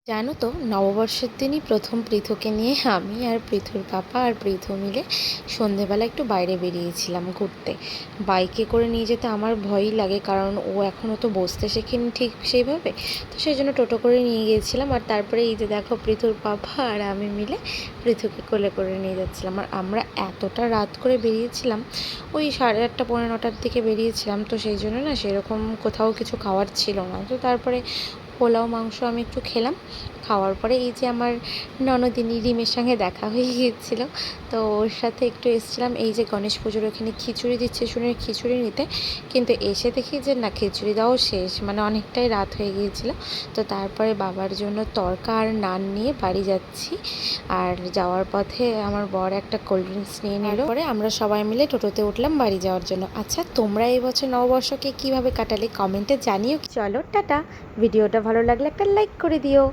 জানো তো, নববর্ষের দিনই প্রথম পৃথুকে নিয়ে আমি আর পৃথুর পাপা আর পৃথু মিলে সন্ধেবেলা একটু বাইরে বেরিয়েছিলাম ঘুরতে। বাইকে করে নিয়ে যেতে আমার ভয়ই লাগে, কারণ ও এখনও তো বসতে শেখেনি ঠিক সেইভাবে। তো সেই জন্য টোটো করে নিয়ে গিয়েছিলাম। আর তারপরে এই যে দেখো, পৃথুর পাপা আর আমি মিলে পৃথুকে কোলে করে নিয়ে যাচ্ছিলাম। আর আমরা এতটা রাত করে বেরিয়েছিলাম, ওই 8:30 পৌনে 9টার দিকে বেরিয়েছিলাম। তো সেই জন্য না সেরকম কোথাও কিছু খাওয়ার ছিল না। তো তারপরে পোলাও মাংস আমি একটু খেলাম। খাওয়ার পরে এই যে আমার ননদিনী রিমের সঙ্গে দেখা হয়ে গিয়েছিল, তো ওর সাথে একটু এসেছিলাম। এই যে গণেশ পুজোর ওখানে খিচুড়ি দিচ্ছে শুনে খিচুড়ি নিতে, কিন্তু এসে দেখি যে না, খিচুড়ি দেওয়াও শেষ, মানে অনেকটাই রাত হয়ে গিয়েছিল। তো তারপরে বাবার জন্য তড়কা আর নান নিয়ে বাড়ি যাচ্ছি। আর যাওয়ার পথে আমার বর একটা কোল্ড ড্রিঙ্কস নিয়ে নিল। পরে আমরা সবাই মিলে টোটোতে উঠলাম বাড়ি যাওয়ার জন্য। আচ্ছা, তোমরা এই বছর নববর্ষকে কীভাবে কাটালে কমেন্টে জানিও। চলো টাটা। ভিডিওটা ভালো লাগলে একটা লাইক করে দিও।